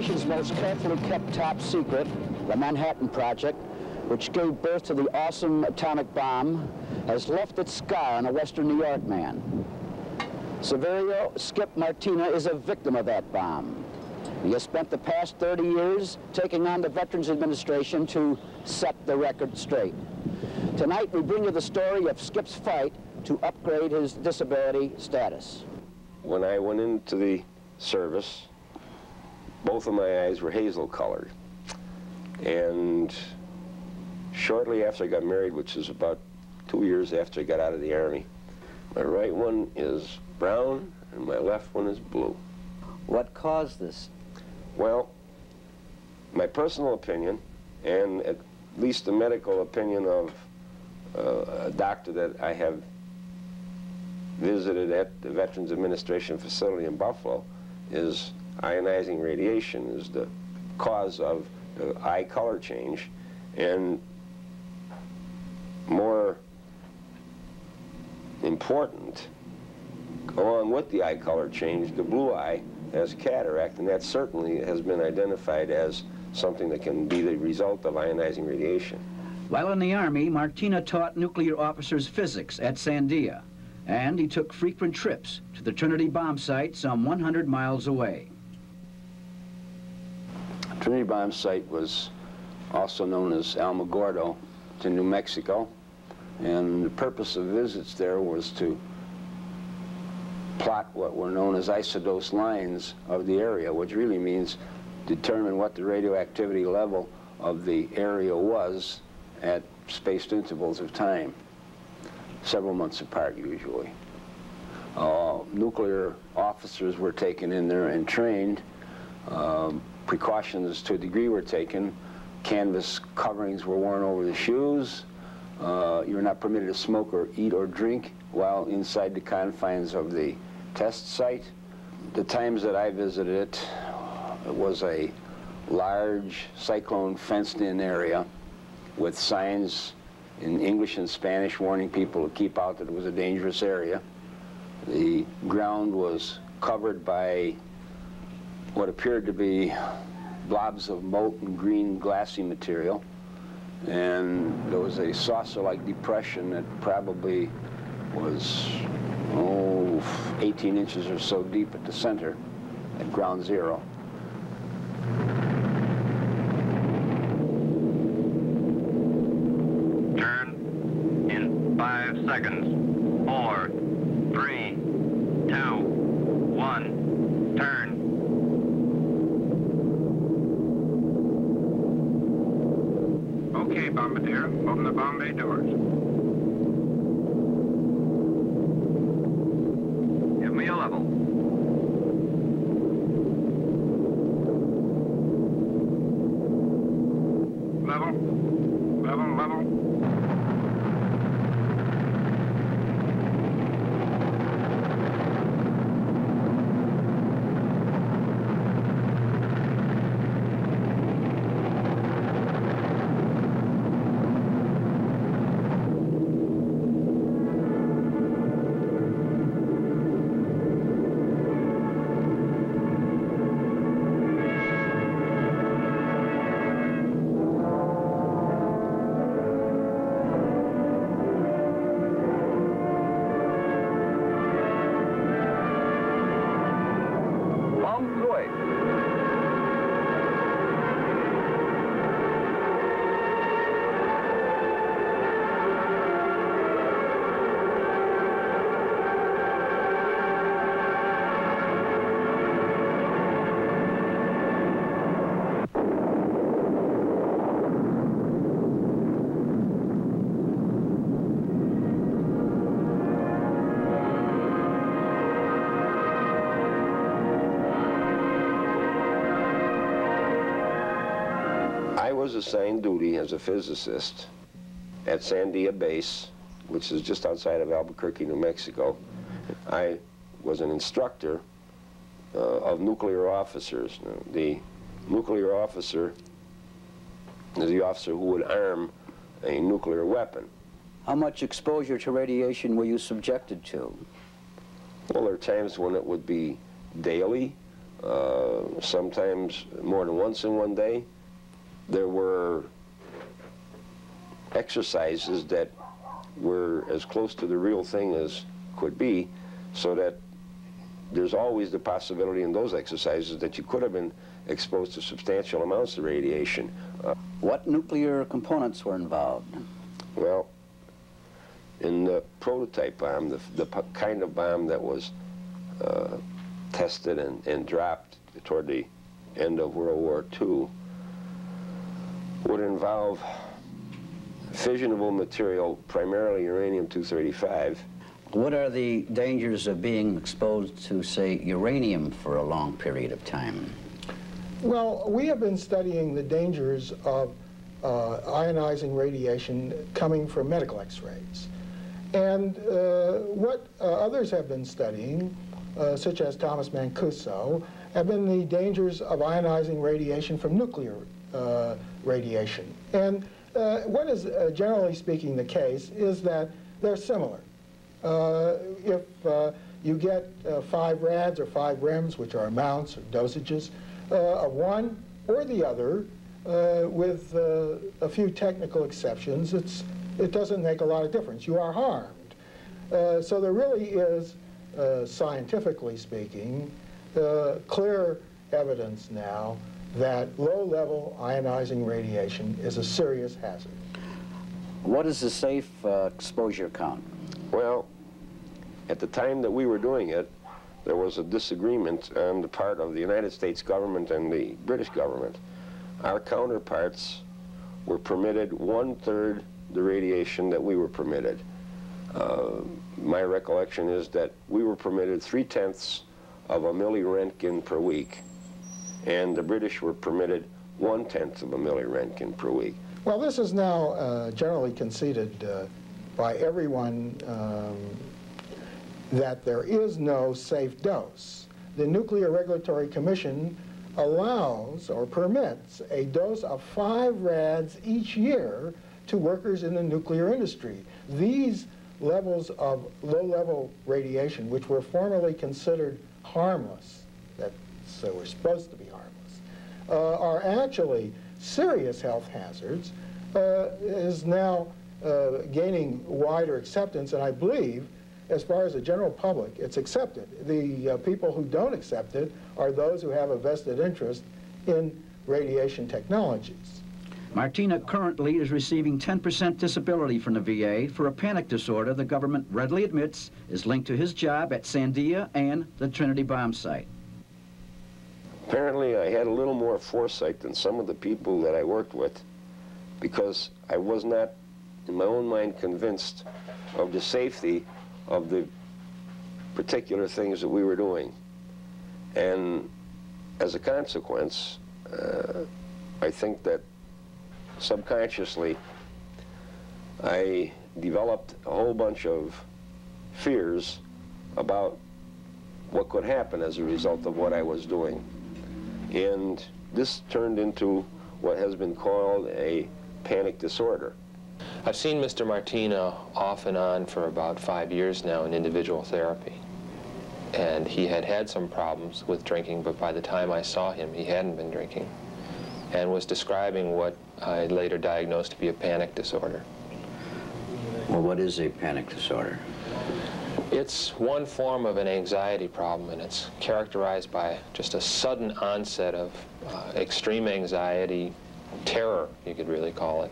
nation's most carefully kept top secret, the Manhattan Project, which gave birth to the awesome atomic bomb, has left its scar on a Western New York man. Severio Skip Martina is a victim of that bomb. He has spent the past 30 years taking on the Veterans Administration to set the record straight. Tonight, we bring you the story of Skip's fight to upgrade his disability status. When I went into the service, both of my eyes were hazel colored. And shortly after I got married, which is about 2 years after I got out of the Army, my right one is brown and my left one is blue. What caused this? Well, my personal opinion, and at least the medical opinion of a doctor that I have visited at the Veterans Administration facility in Buffalo, is ionizing radiation is the cause of the eye color change. And more important, along with the eye color change, the blue eye has cataract, and that certainly has been identified as something that can be the result of ionizing radiation. While in the Army, Martina taught nuclear officers physics at Sandia, and he took frequent trips to the Trinity bomb site some 100 miles away. Trinity bomb site was also known as Alamogordo. It's in New Mexico, and the purpose of visits there was to plot what were known as isodose lines of the area, which really means determine what the radioactivity level of the area was at spaced intervals of time, several months apart usually. Nuclear officers were taken in there and trained. Precautions to a degree were taken. Canvas coverings were worn over the shoes. You were not permitted to smoke or eat or drink while inside the confines of the test site. The times that I visited it, it was a large cyclone fenced-in area with signs in English and Spanish warning people to keep out, that it was a dangerous area. The ground was covered by what appeared to be blobs of molten green glassy material, and there was a saucer-like depression that probably was 18 inches or so deep at the center at ground zero. Turn in 5 seconds. 4, 3, 2, 1, turn. Okay, Bombardier, open the bomb bay doors. Give me a level. Level, level, level. I was assigned duty as a physicist at Sandia Base, which is just outside of Albuquerque, New Mexico. I was an instructor of nuclear officers. Now, the nuclear officer is the officer who would arm a nuclear weapon. How much exposure to radiation were you subjected to? Well, there are times when it would be daily. sometimes more than once in one day. There were exercises that were as close to the real thing as could be, so that there's always the possibility in those exercises that you could have been exposed to substantial amounts of radiation. What nuclear components were involved? Well, in the prototype bomb, the kind of bomb that was tested and dropped toward the end of World War II, would involve fissionable material, primarily uranium-235. What are the dangers of being exposed to, say, uranium for a long period of time? Well, we have been studying the dangers of ionizing radiation coming from medical X-rays. And what others have been studying, such as Thomas Mancuso, have been the dangers of ionizing radiation from nuclear radiation. And what is generally speaking the case is that they're similar. If you get 5 rads or 5 rems, which are amounts or dosages of one or the other, with a few technical exceptions, it doesn't make a lot of difference. You are harmed. So there really is, scientifically speaking, clear evidence now that low-level ionizing radiation is a serious hazard. What is the safe exposure count? Well, at the time that we were doing it, there was a disagreement on the part of the United States government and the British government. Our counterparts were permitted 1/3 the radiation that we were permitted. My recollection is that we were permitted 3/10 of a milliröntgen per week, and the British were permitted 1/10 of a milliröntgen per week. Well, this is now generally conceded by everyone that there is no safe dose. The Nuclear Regulatory Commission allows or permits a dose of 5 rads each year to workers in the nuclear industry. These levels of low-level radiation, which were formerly considered harmless, so were supposed to be harmless, are actually serious health hazards, is now gaining wider acceptance, and I believe, as far as the general public, it's accepted. The people who don't accept it are those who have a vested interest in radiation technologies. Martina currently is receiving 10% disability from the VA for a panic disorder the government readily admits is linked to his job at Sandia and the Trinity bomb site. Apparently, I had a little more foresight than some of the people that I worked with, because I was not, in my own mind, convinced of the safety of the particular things that we were doing. And as a consequence, I think that subconsciously I developed a whole bunch of fears about what could happen as a result of what I was doing. And this turned into what has been called a panic disorder. I've seen Mr. Martina off and on for about 5 years now in individual therapy. And he had had some problems with drinking, but by the time I saw him, he hadn't been drinking, and was describing what I later diagnosed to be a panic disorder. Well, what is a panic disorder? It's one form of an anxiety problem, and it's characterized by just a sudden onset of extreme anxiety, terror, you could really call it.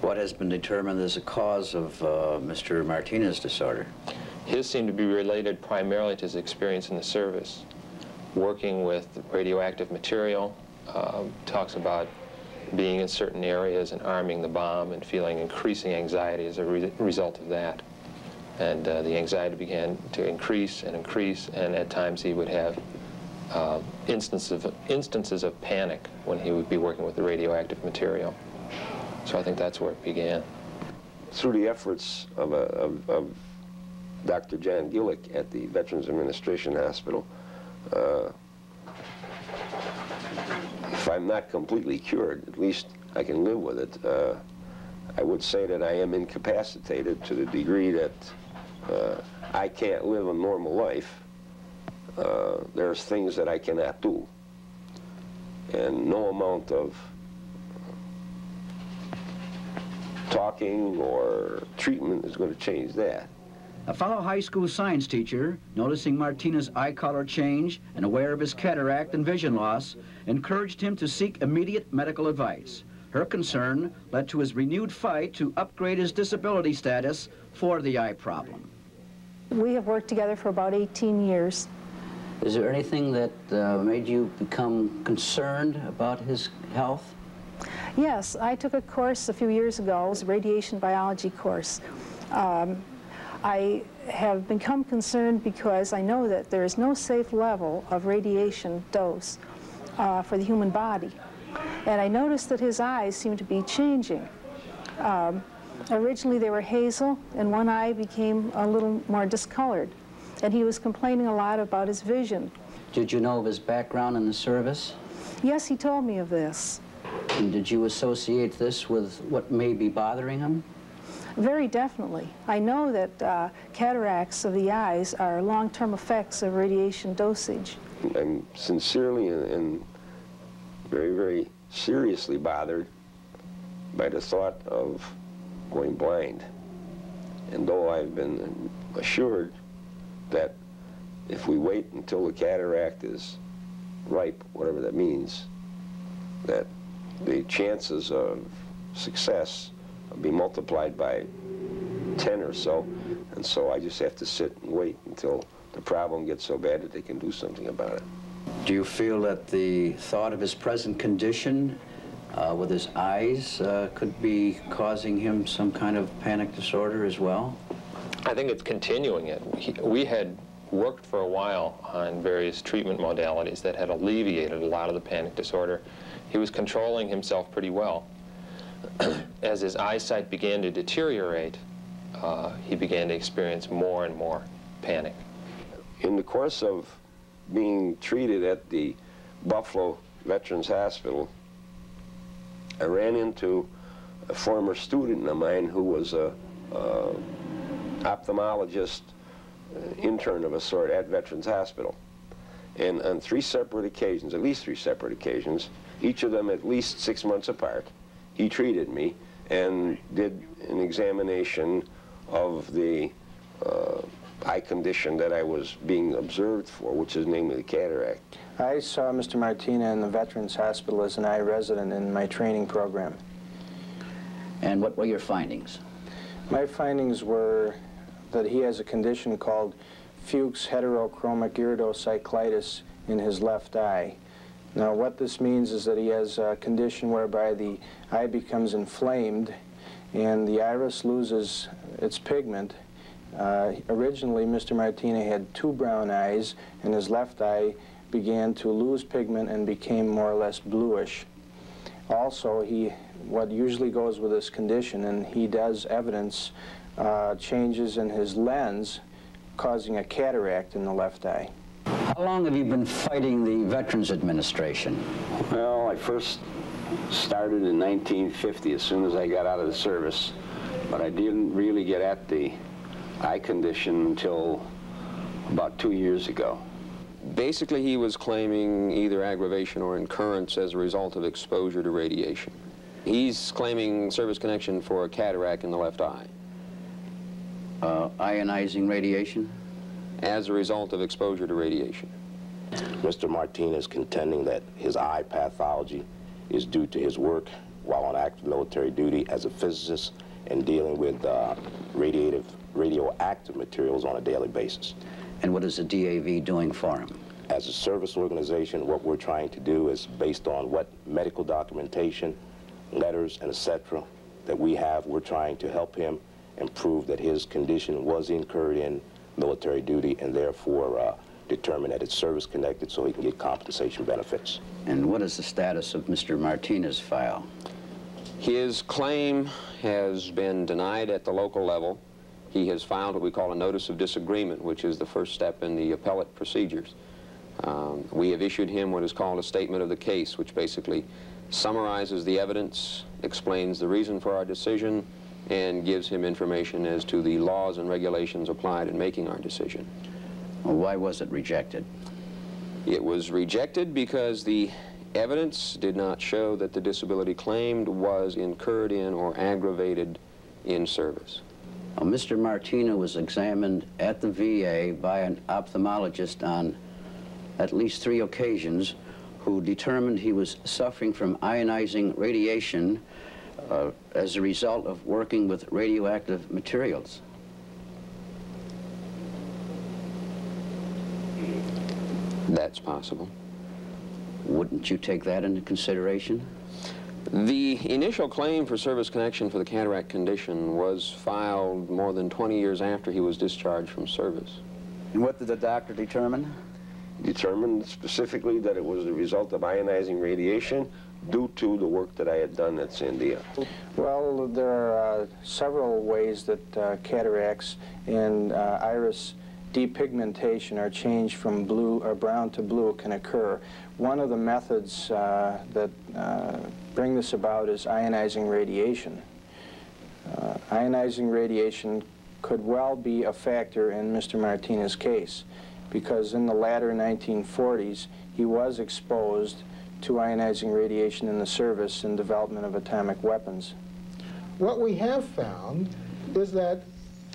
What has been determined as a cause of Mr. Martina's disorder? His seemed to be related primarily to his experience in the service, working with radioactive material. Talks about being in certain areas and arming the bomb and feeling increasing anxiety as a result of that. And the anxiety began to increase, and at times he would have instances of panic when he would be working with the radioactive material. So I think that's where it began. Through the efforts of Dr. John Gillick at the Veterans Administration Hospital, if I'm not completely cured, at least I can live with it. I would say that I am incapacitated to the degree that I can't live a normal life, there's things that I cannot do. And no amount of talking or treatment is going to change that. A fellow high school science teacher, noticing Martina's eye color change and aware of his cataract and vision loss, encouraged him to seek immediate medical advice. Her concern led to his renewed fight to upgrade his disability status for the eye problem. We have worked together for about 18 years. Is there anything that made you become concerned about his health? Yes, I took a course a few years ago. It was a radiation biology course. I have become concerned because I know that there is no safe level of radiation dose for the human body. And I noticed that his eyes seem to be changing. Originally they were hazel, and one eye became a little more discolored. And he was complaining a lot about his vision. Did you know of his background in the service? Yes, he told me of this. And did you associate this with what may be bothering him? Very definitely. I know that cataracts of the eyes are long-term effects of radiation dosage. I'm sincerely and very, very seriously bothered by the thought of going blind. And though I've been assured that if we wait until the cataract is ripe, whatever that means, that the chances of success will be multiplied by 10 or so, and so I just have to sit and wait until the problem gets so bad that they can do something about it. Do you feel that the thought of his present condition with his eyes could be causing him some kind of panic disorder as well? I think it's continuing it. We had worked for a while on various treatment modalities that had alleviated a lot of the panic disorder. He was controlling himself pretty well. As his eyesight began to deteriorate, he began to experience more and more panic. In the course of being treated at the Buffalo Veterans Hospital, I ran into a former student of mine who was a ophthalmologist, intern of a sort at Veterans Hospital. And on 3 separate occasions, at least 3 separate occasions, each of them at least 6 months apart, he treated me and did an examination of the eye condition that I was being observed for, which is namely the cataract. I saw Mr. Martina in the Veterans Hospital as an eye resident in my training program. And what were your findings? My findings were that he has a condition called Fuchs heterochromic iridocyclitis in his left eye. Now what this means is that he has a condition whereby the eye becomes inflamed and the iris loses its pigment. Originally Mr. Martina had 2 brown eyes, and his left eye began to lose pigment and became more or less bluish. Also, what usually goes with this condition, and he does evidence changes in his lens causing a cataract in the left eye. How long have you been fighting the Veterans Administration? Well, I first started in 1950 as soon as I got out of the service, but I didn't really get at the eye condition until about 2 years ago. Basically, he was claiming either aggravation or incurrence as a result of exposure to radiation. He's claiming service connection for a cataract in the left eye. Ionizing radiation? As a result of exposure to radiation. Mr. Martina is contending that his eye pathology is due to his work while on active military duty as a physicist and dealing with radioactive materials on a daily basis. And what is the DAV doing for him? As a service organization, what we're trying to do is, based on what medical documentation, letters, and etc. that we have, we're trying to help him and prove that his condition was incurred in military duty and therefore determine that it's service-connected so he can get compensation benefits. And what is the status of Mr. Martina's file? His claim has been denied at the local level. He has filed what we call a notice of disagreement, which is the first step in the appellate procedures. We have issued him what is called a statement of the case, which basically summarizes the evidence, explains the reason for our decision, and gives him information as to the laws and regulations applied in making our decision. Well, why was it rejected? It was rejected because the evidence did not show that the disability claimed was incurred in or aggravated in service. Well, Mr. Martina was examined at the VA by an ophthalmologist on at least 3 occasions, who determined he was suffering from ionizing radiation as a result of working with radioactive materials. That's possible. Wouldn't you take that into consideration? The initial claim for service connection for the cataract condition was filed more than 20 years after he was discharged from service. And what did the doctor determine? He determined specifically that it was the result of ionizing radiation due to the work that I had done at Sandia. Well, there are several ways that cataracts and iris depigmentation or change from blue or brown to blue can occur. One of the methods that bring this about is ionizing radiation. Ionizing radiation could well be a factor in Mr. Martina's case, because in the latter 1940s he was exposed to ionizing radiation in the service and development of atomic weapons. What we have found is that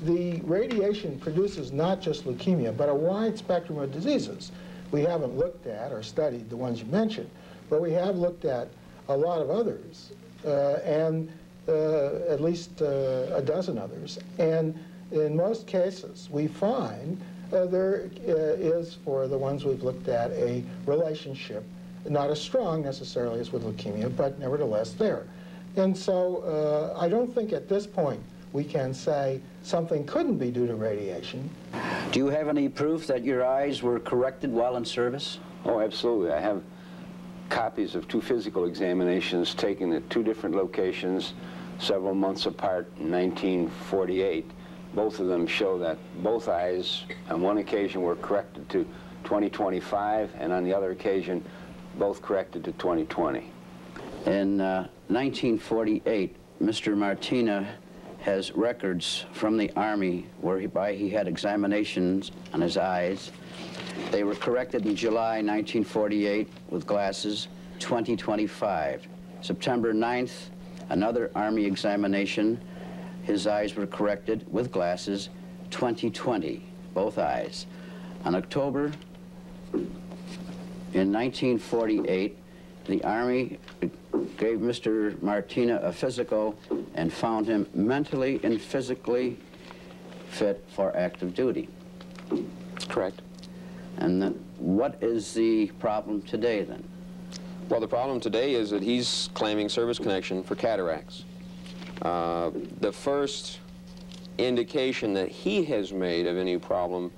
the radiation produces not just leukemia, but a wide spectrum of diseases. We haven't looked at or studied the ones you mentioned, but we have looked at a lot of others, and at least a dozen others. And in most cases, we find there is, for the ones we've looked at, a relationship, not as strong necessarily as with leukemia, but nevertheless there. And so I don't think at this point we can say something couldn't be due to radiation. Do you have any proof that your eyes were corrected while in service? Oh, absolutely. I have copies of 2 physical examinations taken at 2 different locations several months apart in 1948. Both of them show that both eyes on one occasion were corrected to 20/25, and on the other occasion both corrected to 20/20. In 1948, Mr. Martina has records from the Army whereby he had examinations on his eyes. They were corrected in July 1948 with glasses, 20/25. September 9th, another Army examination. His eyes were corrected with glasses, 20/20, both eyes. On October in 1948, the Army gave Mr. Martina a physical and found him mentally and physically fit for active duty. Correct. And then what is the problem today then? Well, the problem today is that he's claiming service connection for cataracts. The first indication that he has made of any problem,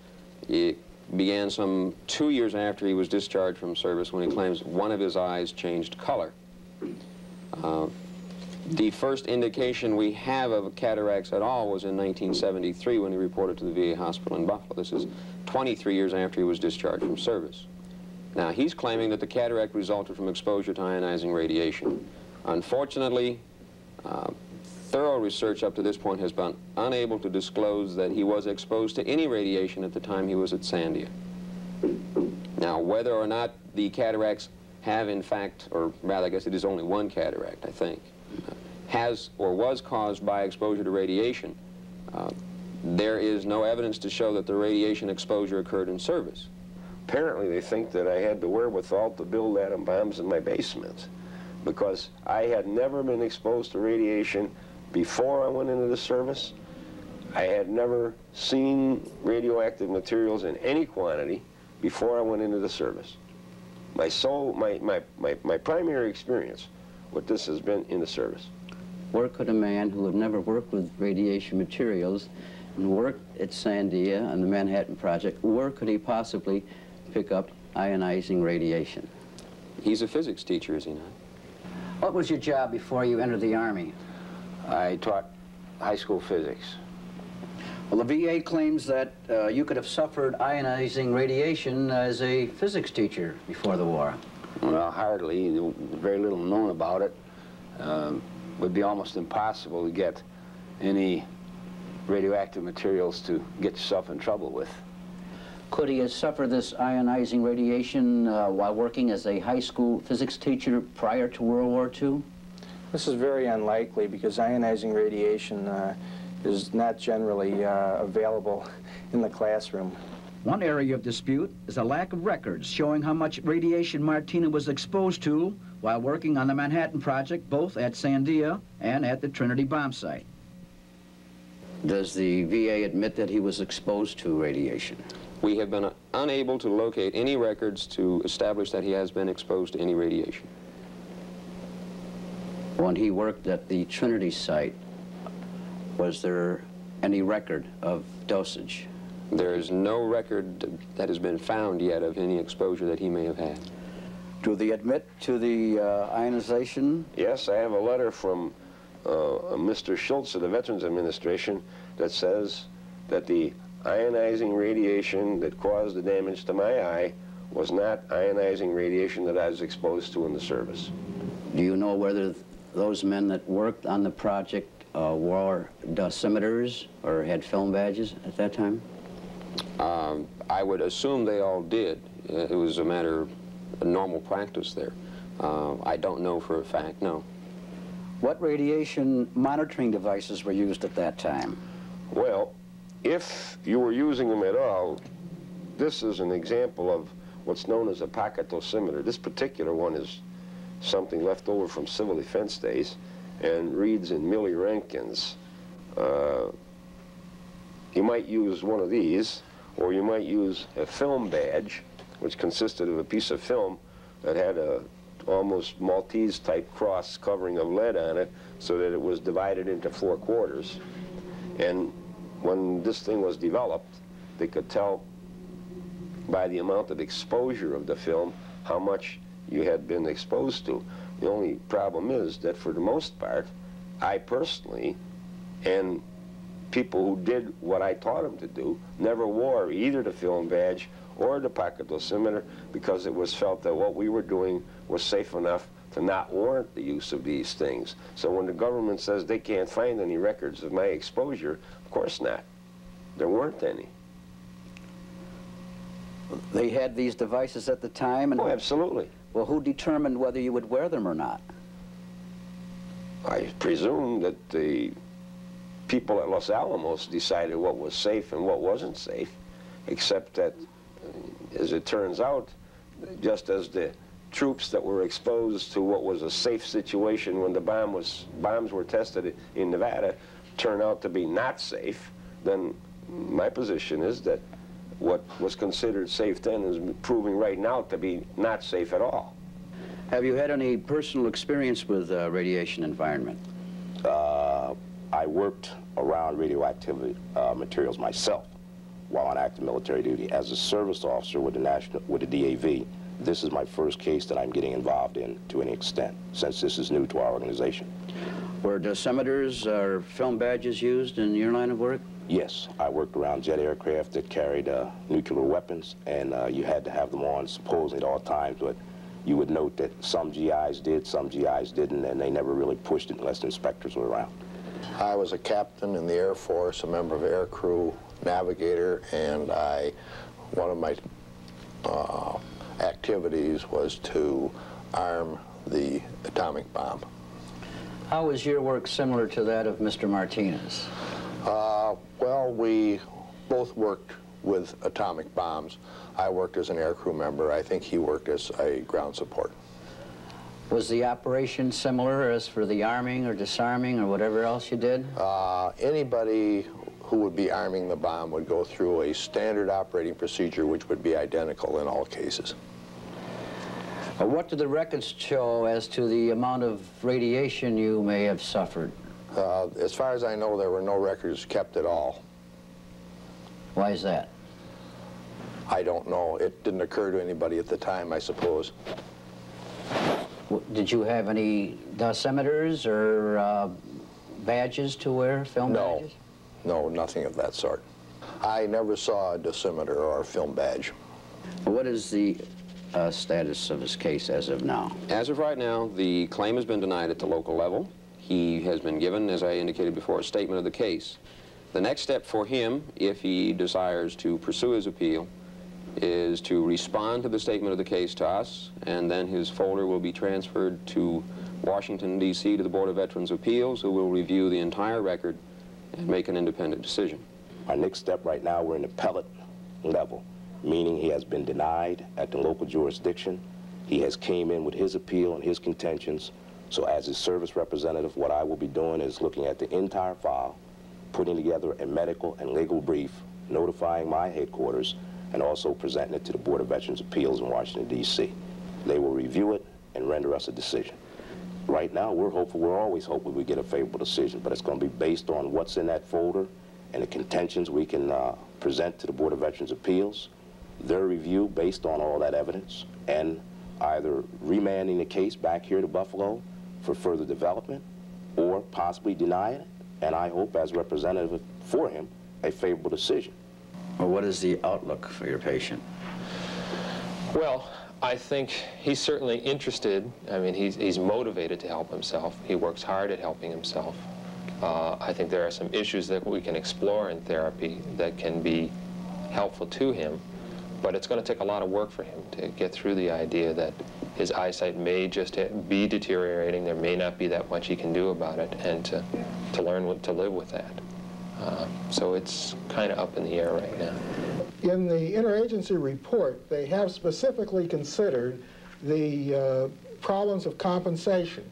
it began some 2 years after he was discharged from service, when he claims one of his eyes changed color. The first indication we have of cataracts at all was in 1973 when he reported to the VA hospital in Buffalo. This is 23 years after he was discharged from service. Now, he's claiming that the cataract resulted from exposure to ionizing radiation. Unfortunately, thorough research up to this point has been unable to disclose that he was exposed to any radiation at the time he was at Sandia. Now, whether or not the cataracts have in fact, or rather I guess it is only one cataract, I think, has or was caused by exposure to radiation, there is no evidence to show that the radiation exposure occurred in service. Apparently they think that I had the wherewithal to build atom bombs in my basement, because I had never been exposed to radiation before I went into the service. I had never seen radioactive materials in any quantity before I went into the service. My primary experience with this has been in the service. Where could a man who had never worked with radiation materials and worked at Sandia on the Manhattan Project, where could he possibly pick up ionizing radiation? He's a physics teacher, is he not? What was your job before you entered the Army? I taught high school physics. Well, the VA claims that you could have suffered ionizing radiation as a physics teacher before the war. Well, hardly. Very little known about it. Would be almost impossible to get any radioactive materials to get yourself in trouble with. Could he have suffered this ionizing radiation while working as a high school physics teacher prior to World War II? This is very unlikely because ionizing radiation is not generally available in the classroom. One area of dispute is a lack of records showing how much radiation Martina was exposed to while working on the Manhattan Project, both at Sandia and at the Trinity bomb site. Does the VA admit that he was exposed to radiation? We have been unable to locate any records to establish that he has been exposed to any radiation. When he worked at the Trinity site, was there any record of dosage? There is no record that has been found yet of any exposure that he may have had. Do they admit to the ionization? Yes, I have a letter from Mr. Schultz of the Veterans Administration that says that the ionizing radiation that caused the damage to my eye was not ionizing radiation that I was exposed to in the service. Do you know whether those men that worked on the project wore dosimeters or had film badges at that time? I would assume they all did. It was a matter of normal practice there. I don't know for a fact, no. What radiation monitoring devices were used at that time? Well, if you were using them at all, this is an example of what's known as a pocket dosimeter. This particular one is something left over from civil defense days and reads in milliroentgens. You might use one of these, or you might use a film badge, which consisted of a piece of film that had a almost Maltese-type cross covering of lead on it so that it was divided into 4 quarters. And when this thing was developed, they could tell by the amount of exposure of the film how much you had been exposed to. The only problem is that for the most part, I personally, and people who did what I taught them to do, never wore either the film badge or the pocket dosimeter because it was felt that what we were doing was safe enough to not warrant the use of these things. So when the government says they can't find any records of my exposure, of course not. There weren't any. They had these devices at the time? And oh, absolutely. Well, who determined whether you would wear them or not? I presume that the people at Los Alamos decided what was safe and what wasn't safe, except that, as it turns out, just as the troops that were exposed to what was a safe situation when the bombs were tested in Nevada turned out to be not safe, then my position is that what was considered safe then is proving right now to be not safe at all. Have you had any personal experience with radiation environment? I worked around radioactive materials myself while on active military duty. As a service officer with the DAV, this is my first case that I'm getting involved in to any extent, since this is new to our organization. Were dosimeters or film badges used in your line of work? Yes, I worked around jet aircraft that carried nuclear weapons, and you had to have them on supposedly at all times, but you would note that some GIs did, some GIs didn't, and they never really pushed it unless the inspectors were around. I was a captain in the Air Force, a member of air crew, navigator, and one of my activities was to arm the atomic bomb. How was your work similar to that of Mr. Martinez? Well, we both worked with atomic bombs. I worked as an aircrew member. I think he worked as a ground support. Was the operation similar as for the arming or disarming or whatever else you did? Anybody who would be arming the bomb would go through a standard operating procedure which would be identical in all cases. What do the records show as to the amount of radiation you may have suffered? As far as I know, there were no records kept at all. Why is that? I don't know. It didn't occur to anybody at the time, I suppose. Did you have any dosimeters or badges to wear, film badges? No, nothing of that sort. I never saw a dosimeter or a film badge. What is the status of his case as of now? As of right now, the claim has been denied at the local level. He has been given, as I indicated before, a statement of the case. The next step for him, if he desires to pursue his appeal, is to respond to the statement of the case to us, and then his folder will be transferred to Washington, D.C., to the Board of Veterans' Appeals, who will review the entire record and make an independent decision. Our next step right now, we're in appellate level, meaning he has been denied at the local jurisdiction. He has came in with his appeal and his contentions. So as his service representative, what I will be doing is looking at the entire file, putting together a medical and legal brief, notifying my headquarters, and also presenting it to the Board of Veterans' Appeals in Washington, D.C. They will review it and render us a decision. Right now, we're hopeful, we're always hopeful we get a favorable decision, but it's going to be based on what's in that folder and the contentions we can present to the Board of Veterans' Appeals, their review based on all that evidence, and either remanding the case back here to Buffalo for further development, or possibly denying it, and I hope, as representative for him, a favorable decision. Well, what is the outlook for your patient? Well, I think he's certainly interested. I mean, he's motivated to help himself. He works hard at helping himself. I think there are some issues that we can explore in therapy that can be helpful to him, but it's going to take a lot of work for him to get through the idea that his eyesight may just be deteriorating. There may not be that much he can do about it, and to learn to live with that. So it's kind of up in the air right now. In the interagency report, they have specifically considered the problems of compensation.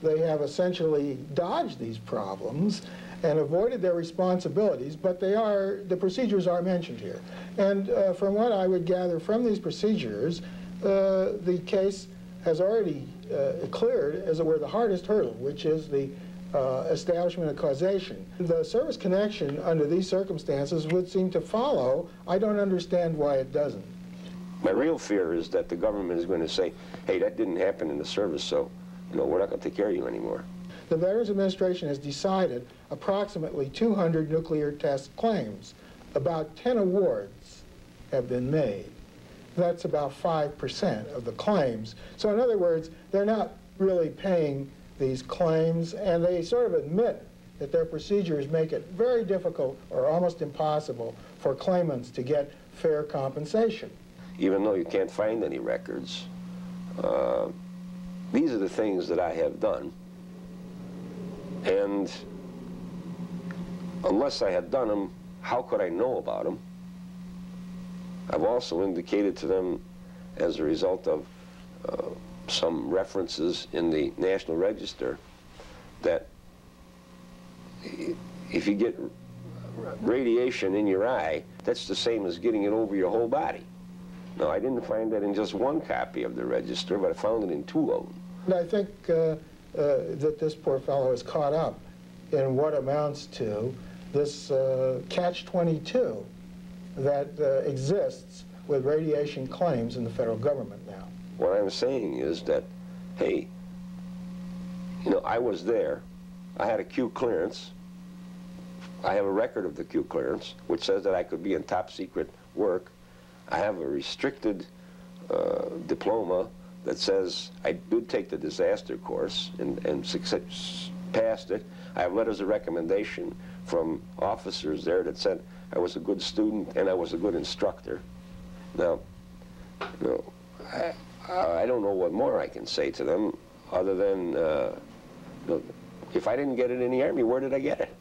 They have essentially dodged these problems and avoided their responsibilities, but the procedures are mentioned here. And from what I would gather from these procedures, the case has already cleared, as it were, the hardest hurdle, which is the establishment of causation. The service connection under these circumstances would seem to follow. I don't understand why it doesn't. My real fear is that the government is going to say, hey, that didn't happen in the service, so we're not going to take care of you anymore. The Veterans Administration has decided approximately 200 nuclear test claims. About 10 awards have been made. That's about 5% of the claims. So in other words, they're not really paying these claims, and they sort of admit that their procedures make it very difficult or almost impossible for claimants to get fair compensation. Even though you can't find any records, these are the things that I have done, and unless I had done them, how could I know about them? I've also indicated to them, as a result of some references in the National Register, that if you get radiation in your eye, that's the same as getting it over your whole body. Now, I didn't find that in just one copy of the register, but I found it in 2 of them. And I think that this poor fellow is caught up in what amounts to this catch-22 that exists with radiation claims in the federal government now. What I'm saying is that, hey, I was there. I had a Q clearance. I have a record of the Q clearance, which says that I could be in top secret work. I have a restricted diploma that says I did take the disaster course and passed it. I have letters of recommendation from officers there that said I was a good student and I was a good instructor. Now, I don't know what more I can say to them other than, if I didn't get it in the Army, where did I get it?